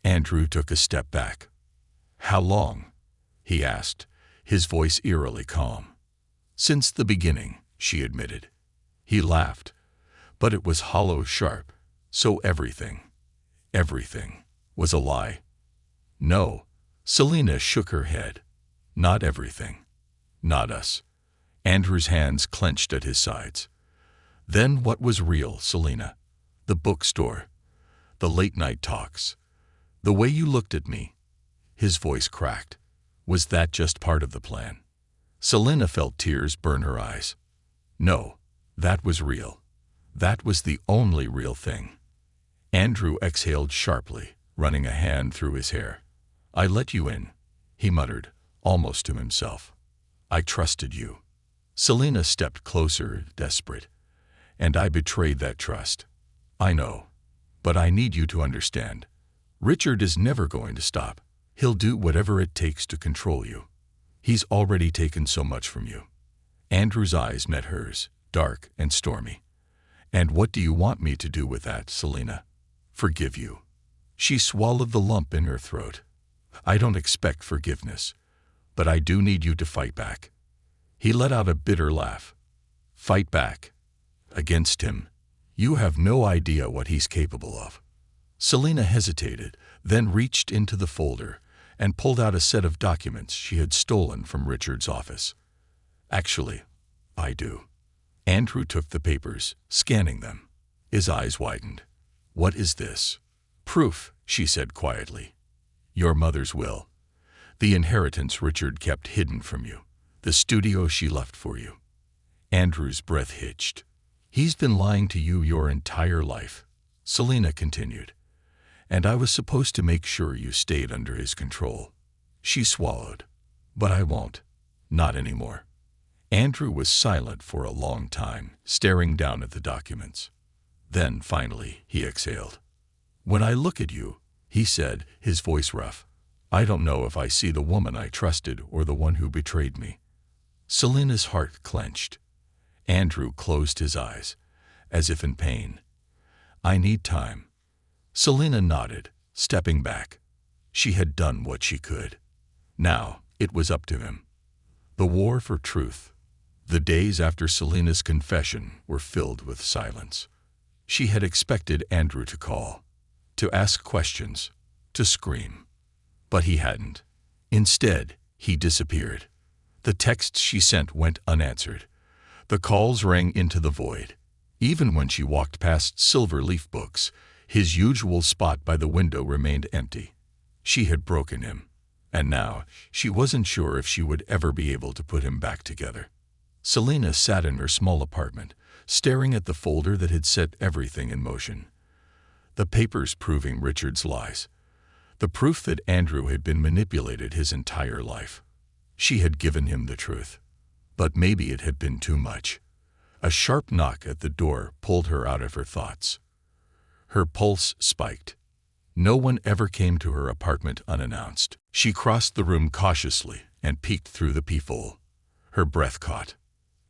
[SPEAKER 1] Andrew took a step back. "How long?" he asked, his voice eerily calm. "Since the beginning," she admitted. He laughed, but it was hollow sharp. "So everything was a lie?" "No." Selena shook her head. "Not everything. Not us." Andrew's hands clenched at his sides. "Then what was real, Selena? The bookstore, the late-night talks, the way you looked at me." His voice cracked. "Was that just part of the plan?" Selena felt tears burn her eyes. "No, that was real. That was the only real thing." Andrew exhaled sharply, running a hand through his hair. "I let you in," he muttered, almost to himself. "I trusted you." Selena stepped closer, desperate. "And I betrayed that trust. I know. But I need you to understand. Richard is never going to stop. He'll do whatever it takes to control you. He's already taken so much from you." Andrew's eyes met hers, dark and stormy. "And what do you want me to do with that, Selena?" "Forgive you." She swallowed the lump in her throat. "I don't expect forgiveness, but I do need you to fight back." He let out a bitter laugh. "Fight back? Against him? You have no idea what he's capable of." Selena hesitated, then reached into the folder and pulled out a set of documents she had stolen from Richard's office. "Actually, I do." Andrew took the papers, scanning them. His eyes widened. "What is this?" "Proof," she said quietly. "Your mother's will. The inheritance Richard kept hidden from you. The studio she left for you." Andrew's breath hitched. "He's been lying to you your entire life," Selena continued. "And I was supposed to make sure you stayed under his control." She swallowed. "But I won't. Not anymore." Andrew was silent for a long time, staring down at the documents. Then, finally, he exhaled. "When I look at you," he said, his voice rough, "I don't know if I see the woman I trusted or the one who betrayed me." Selena's heart clenched. Andrew closed his eyes, as if in pain. "I need time." Selena nodded, stepping back. She had done what she could. Now it was up to him. The war for truth. The days after Selena's confession were filled with silence. She had expected Andrew to call, to ask questions, to scream. But he hadn't. Instead, he disappeared. The texts she sent went unanswered. The calls rang into the void. Even when she walked past Silver Leaf Books, his usual spot by the window remained empty. She had broken him, and now she wasn't sure if she would ever be able to put him back together. Selena sat in her small apartment, staring at the folder that had set everything in motion. The papers proving Richard's lies. The proof that Andrew had been manipulated his entire life. She had given him the truth. But maybe it had been too much. A sharp knock at the door pulled her out of her thoughts. Her pulse spiked. No one ever came to her apartment unannounced. She crossed the room cautiously and peeked through the peephole. Her breath caught.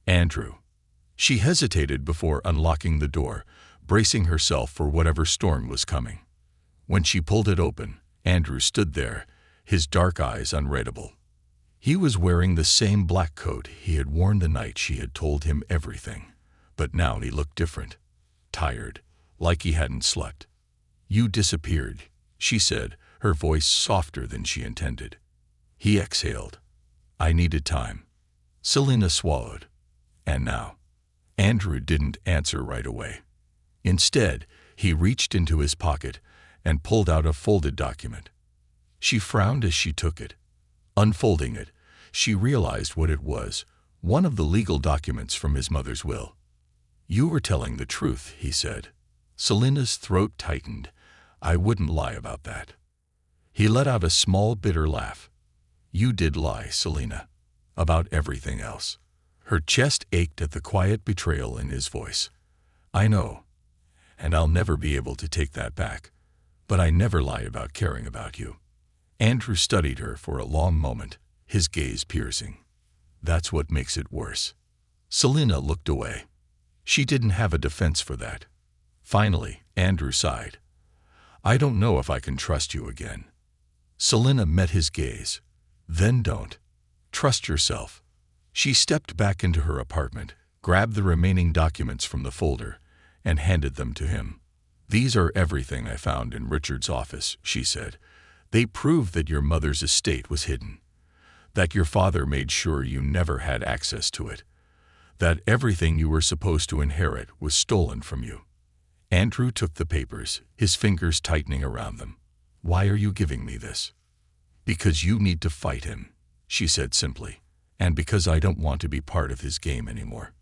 [SPEAKER 1] Andrew. She hesitated before unlocking the door, bracing herself for whatever storm was coming. When she pulled it open, Andrew stood there, his dark eyes unreadable. He was wearing the same black coat he had worn the night she had told him everything, but now he looked different, tired, like he hadn't slept. "You disappeared," she said, her voice softer than she intended. He exhaled. "I needed time." Selena swallowed. "And now?" Andrew didn't answer right away. Instead, he reached into his pocket and pulled out a folded document. She frowned as she took it. Unfolding it, she realized what it was, one of the legal documents from his mother's will. "You were telling the truth," he said. Selina's throat tightened. "I wouldn't lie about that." He let out a small, bitter laugh. "You did lie, Selina. About everything else." Her chest ached at the quiet betrayal in his voice. "I know, and I'll never be able to take that back. But I never lie about caring about you." Andrew studied her for a long moment, his gaze piercing. "That's what makes it worse." Selina looked away. She didn't have a defense for that. Finally, Andrew sighed. "I don't know if I can trust you again." Selina met his gaze. "Then don't. Trust yourself." She stepped back into her apartment, grabbed the remaining documents from the folder, and handed them to him. "These are everything I found in Richard's office," she said. "They prove that your mother's estate was hidden, that your father made sure you never had access to it, that everything you were supposed to inherit was stolen from you." Andrew took the papers, his fingers tightening around them. "Why are you giving me this?" "Because you need to fight him," she said simply, "and because I don't want to be part of his game anymore."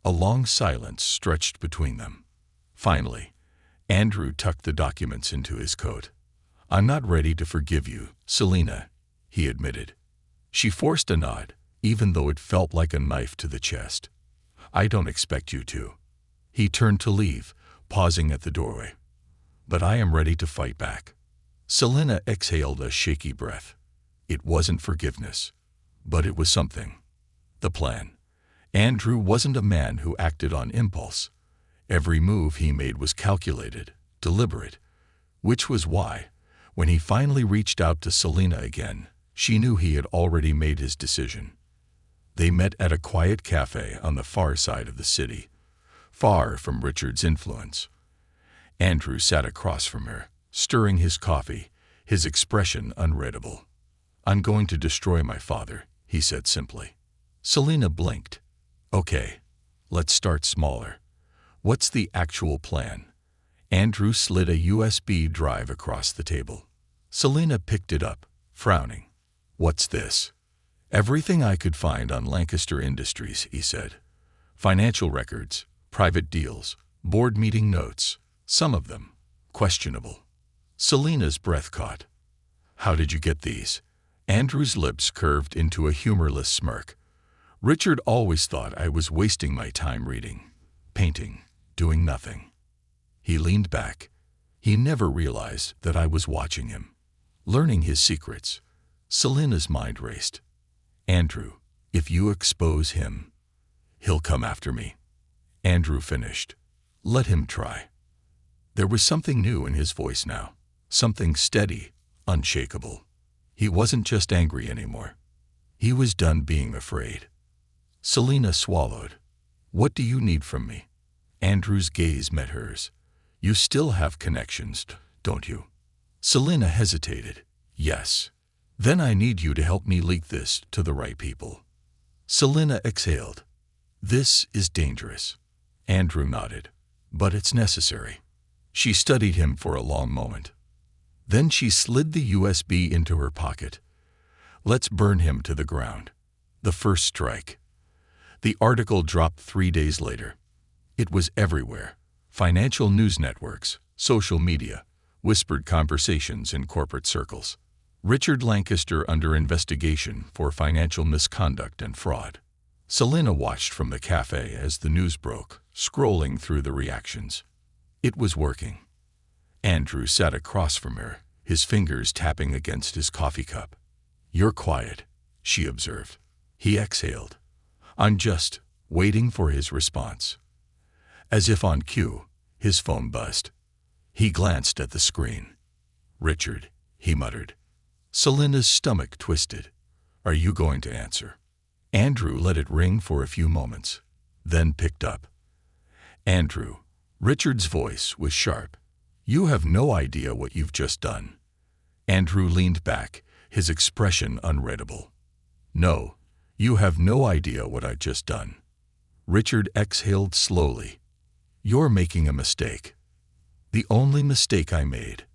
[SPEAKER 1] A long silence stretched between them. Finally, Andrew tucked the documents into his coat. "I'm not ready to forgive you, Selina," he admitted. She forced a nod, even though it felt like a knife to the chest. "I don't expect you to." He turned to leave, pausing at the doorway. "But I am ready to fight back." Selina exhaled a shaky breath. It wasn't forgiveness, but it was something. The plan. Andrew wasn't a man who acted on impulse. Every move he made was calculated, deliberate, which was why, when he finally reached out to Selina again, she knew he had already made his decision. They met at a quiet cafe on the far side of the city, far from Richard's influence. Andrew sat across from her, stirring his coffee, his expression unreadable. "I'm going to destroy my father," he said simply. Selina blinked. "Okay, let's start smaller. What's the actual plan?" Andrew slid a USB drive across the table. Selina picked it up, frowning. "What's this?" "Everything I could find on Lancaster Industries," he said. "Financial records, private deals, board meeting notes, some of them questionable." Selina's breath caught. "How did you get these?" Andrew's lips curved into a humorless smirk. "Richard always thought I was wasting my time reading, painting, doing nothing." He leaned back. He never realized that I was watching him, learning his secrets. Selina's mind raced. "Andrew, if you expose him, he'll come after me." Andrew finished. "Let him try." There was something new in his voice now, something steady, unshakable. He wasn't just angry anymore. He was done being afraid. Selina swallowed. "What do you need from me?" Andrew's gaze met hers. "You still have connections, don't you?" Selina hesitated. "Yes." "Then I need you to help me leak this to the right people." Selina exhaled. "This is dangerous." Andrew nodded. "But it's necessary." She studied him for a long moment. Then she slid the USB into her pocket. "Let's burn him to the ground." The first strike. The article dropped 3 days later. It was everywhere. Financial news networks, social media, whispered conversations in corporate circles. Richard Lancaster under investigation for financial misconduct and fraud. Selina watched from the cafe as the news broke, scrolling through the reactions. It was working. Andrew sat across from her, his fingers tapping against his coffee cup. "You're quiet," she observed. He exhaled. "I'm just waiting for his response." As if on cue, his phone buzzed. He glanced at the screen. "Richard," he muttered. Selina's stomach twisted. "Are you going to answer?" Andrew let it ring for a few moments, then picked up. "Andrew." Richard's voice was sharp. "You have no idea what you've just done." Andrew leaned back, his expression unreadable. "No, you have no idea what I've just done." Richard exhaled slowly. "You're making a mistake." "The only mistake I made,"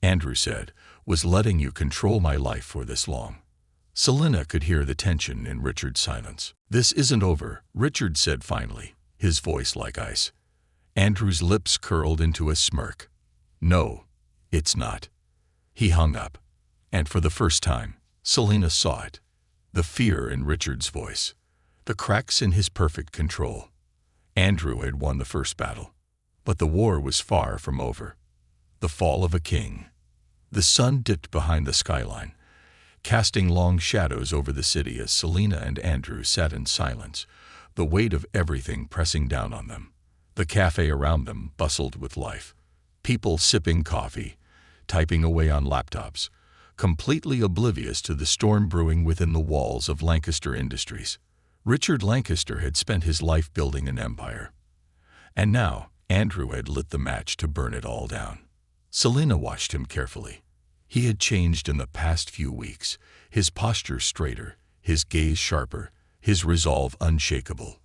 [SPEAKER 1] Andrew said, was letting you control my life for this long. Selina could hear the tension in Richard's silence. This isn't over, Richard said finally, his voice like ice. Andrew's lips curled into a smirk. No, it's not. He hung up. And for the first time, Selina saw it. The fear in Richard's voice. The cracks in his perfect control. Andrew had won the first battle. But the war was far from over. The fall of a king. The sun dipped behind the skyline, casting long shadows over the city as Selina and Andrew sat in silence, the weight of everything pressing down on them. The cafe around them bustled with life. People sipping coffee, typing away on laptops, completely oblivious to the storm brewing within the walls of Lancaster Industries. Richard Lancaster had spent his life building an empire. And now, Andrew had lit the match to burn it all down. Selina watched him carefully. He had changed in the past few weeks, his posture straighter, his gaze sharper, his resolve unshakable.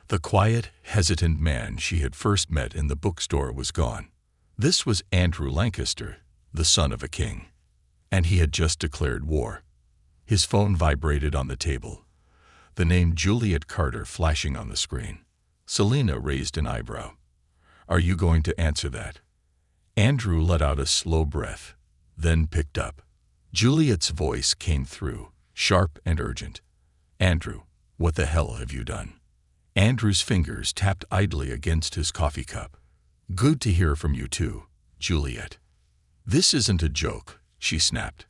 [SPEAKER 1] The quiet, hesitant man she had first met in the bookstore was gone. This was Andrew Lancaster, the son of a king. And he had just declared war. His phone vibrated on the table, the name Juliet Carter flashing on the screen. Selina raised an eyebrow. Are you going to answer that? Andrew let out a slow breath, then picked up. Juliet's voice came through, sharp and urgent. Andrew, what the hell have you done? Andrew's fingers tapped idly against his coffee cup. Good to hear from you too, Juliet. This isn't a joke, she snapped.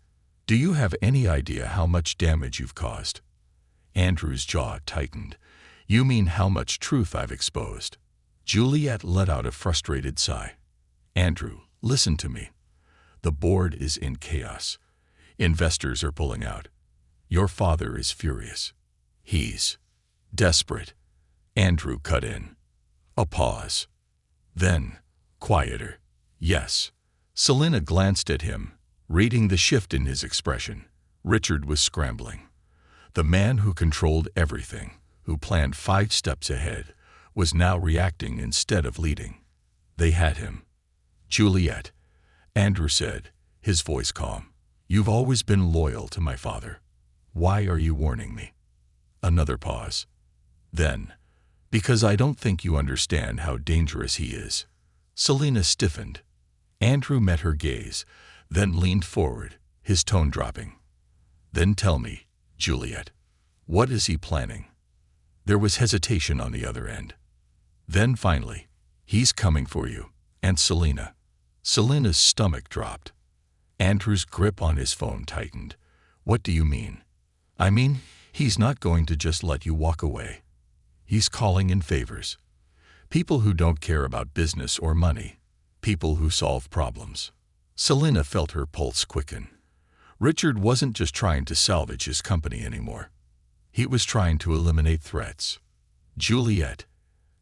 [SPEAKER 1] Do you have any idea how much damage you've caused? Andrew's jaw tightened. You mean how much truth I've exposed? Juliet let out a frustrated sigh. Andrew, listen to me. The board is in chaos. Investors are pulling out. Your father is furious. He's desperate. Andrew cut in. A pause. Then, quieter. Yes. Selina glanced at him, reading the shift in his expression. Richard was scrambling. The man who controlled everything, who planned 5 steps ahead, was now reacting instead of leading. They had him. Juliet, Andrew said, his voice calm. You've always been loyal to my father. Why are you warning me? Another pause. Then, because I don't think you understand how dangerous he is. Selina stiffened. Andrew met her gaze, then leaned forward, his tone dropping. Then tell me, Juliet, what is he planning? There was hesitation on the other end. Then finally, he's coming for you, and Selina. Selina's stomach dropped. Andrew's grip on his phone tightened. What do you mean? I mean, he's not going to just let you walk away. He's calling in favors. People who don't care about business or money. People who solve problems. Selina felt her pulse quicken. Richard wasn't just trying to salvage his company anymore. He was trying to eliminate threats. Juliet,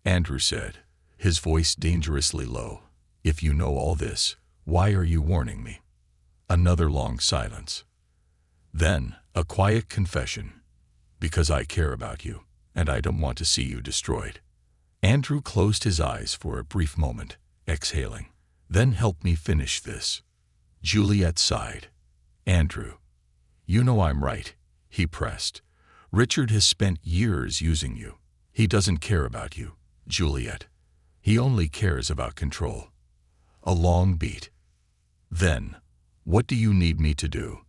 [SPEAKER 1] Andrew said, his voice dangerously low. If you know all this, why are you warning me? Another long silence. Then, a quiet confession. Because I care about you, and I don't want to see you destroyed. Andrew closed his eyes for a brief moment, exhaling. Then help me finish this. Juliet sighed. Andrew, you know I'm right, he pressed. Richard has spent years using you. He doesn't care about you, Juliet. He only cares about control. A long beat. Then, what do you need me to do?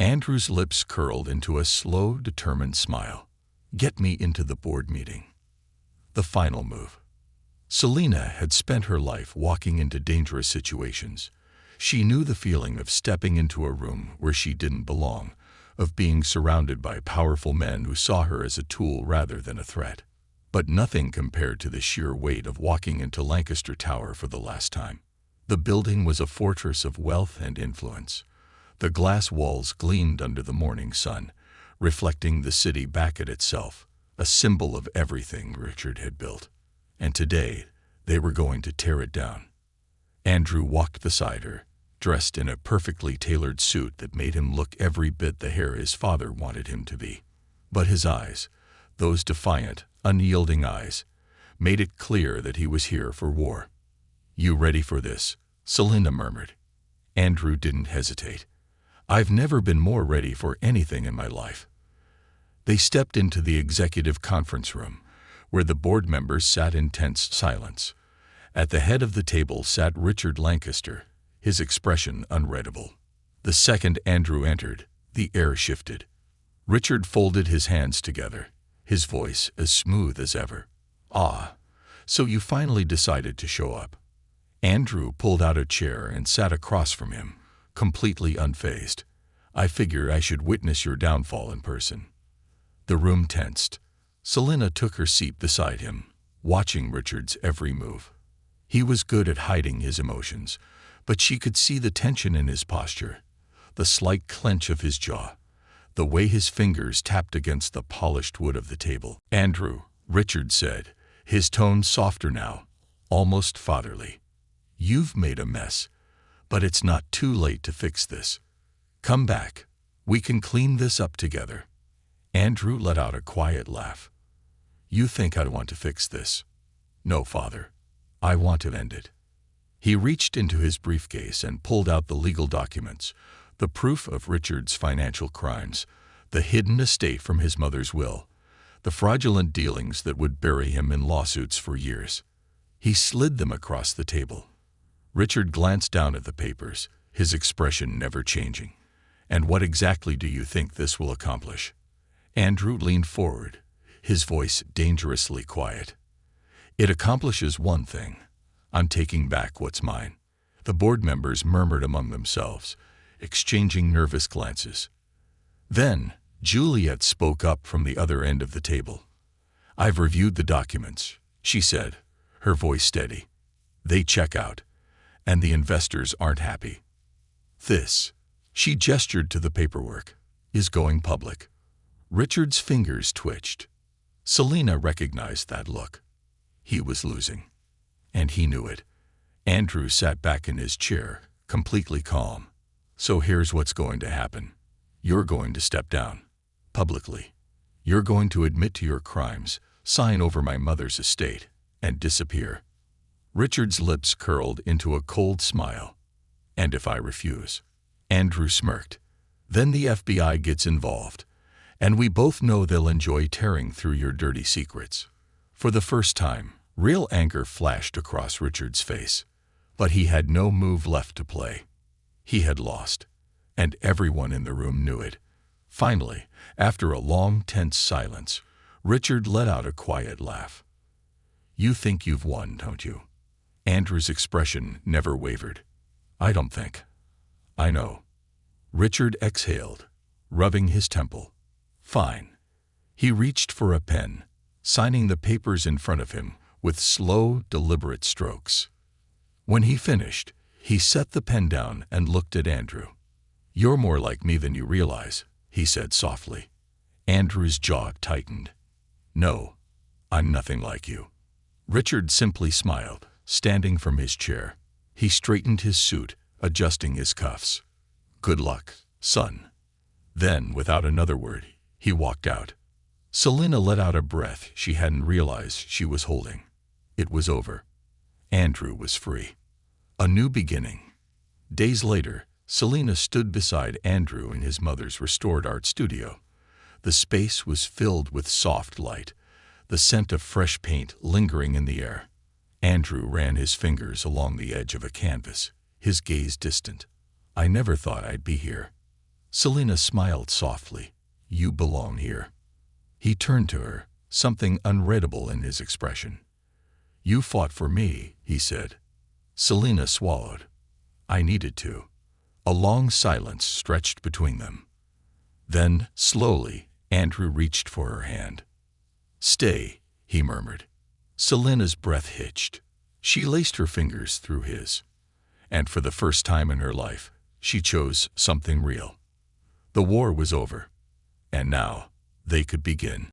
[SPEAKER 1] Andrew's lips curled into a slow, determined smile. Get me into the board meeting. The final move. Selina had spent her life walking into dangerous situations. She knew the feeling of stepping into a room where she didn't belong, of being surrounded by powerful men who saw her as a tool rather than a threat. But nothing compared to the sheer weight of walking into Lancaster Tower for the last time. The building was a fortress of wealth and influence. The glass walls gleamed under the morning sun, reflecting the city back at itself, a symbol of everything Richard had built. And today, they were going to tear it down. Andrew walked beside her, dressed in a perfectly tailored suit that made him look every bit the hero his father wanted him to be. But his eyes, those defiant, unyielding eyes, made it clear that he was here for war. You ready for this? Selina murmured. Andrew didn't hesitate. I've never been more ready for anything in my life. They stepped into the executive conference room, where the board members sat in tense silence. At the head of the table sat Richard Lancaster, his expression unreadable. The second Andrew entered, the air shifted. Richard folded his hands together, his voice as smooth as ever. "Ah, so you finally decided to show up." Andrew pulled out a chair and sat across from him, completely unfazed. "I figure I should witness your downfall in person." The room tensed. Selina took her seat beside him, watching Richard's every move. He was good at hiding his emotions, but she could see the tension in his posture, the slight clench of his jaw, the way his fingers tapped against the polished wood of the table. "Andrew," Richard said, his tone softer now, almost fatherly. "You've made a mess, but it's not too late to fix this. Come back. We can clean this up together." Andrew let out a quiet laugh. "You think I'd want to fix this?" "No, Father. I want to end it." He reached into his briefcase and pulled out the legal documents, the proof of Richard's financial crimes, the hidden estate from his mother's will, the fraudulent dealings that would bury him in lawsuits for years. He slid them across the table. Richard glanced down at the papers, his expression never changing. "And what exactly do you think this will accomplish?" Andrew leaned forward, his voice dangerously quiet. "It accomplishes one thing. I'm taking back what's mine." The board members murmured among themselves, exchanging nervous glances. Then Juliet spoke up from the other end of the table. "I've reviewed the documents," she said, her voice steady. "They check out, and the investors aren't happy. This," she gestured to the paperwork, "is going public." Richard's fingers twitched. Selina recognized that look. He was losing, and he knew it. Andrew sat back in his chair, completely calm. "So here's what's going to happen. You're going to step down, publicly. You're going to admit to your crimes, sign over my mother's estate, and disappear." Richard's lips curled into a cold smile. "And if I refuse?" Andrew smirked. "Then the FBI gets involved, and we both know they'll enjoy tearing through your dirty secrets." For the first time, real anger flashed across Richard's face. But he had no move left to play. He had lost, and everyone in the room knew it. Finally, after a long, tense silence, Richard let out a quiet laugh. "You think you've won, don't you?" Andrew's expression never wavered. "I don't think. I know." Richard exhaled, rubbing his temple. "Fine." He reached for a pen, signing the papers in front of him with slow, deliberate strokes. When he finished, he set the pen down and looked at Andrew. "You're more like me than you realize," he said softly. Andrew's jaw tightened. "No, I'm nothing like you." Richard simply smiled, standing from his chair. He straightened his suit, adjusting his cuffs. "Good luck, son." Then, without another word, he walked out. Selina let out a breath she hadn't realized she was holding. It was over. Andrew was free. A new beginning. Days later, Selina stood beside Andrew in his mother's restored art studio. The space was filled with soft light, the scent of fresh paint lingering in the air. Andrew ran his fingers along the edge of a canvas, his gaze distant. "I never thought I'd be here." Selina smiled softly. "You belong here." He turned to her, something unreadable in his expression. "You fought for me," he said. Selina swallowed. "I needed to." A long silence stretched between them. Then, slowly, Andrew reached for her hand. "Stay," he murmured. Selina's breath hitched. She laced her fingers through his. And for the first time in her life, she chose something real. The war was over. And now, they could begin.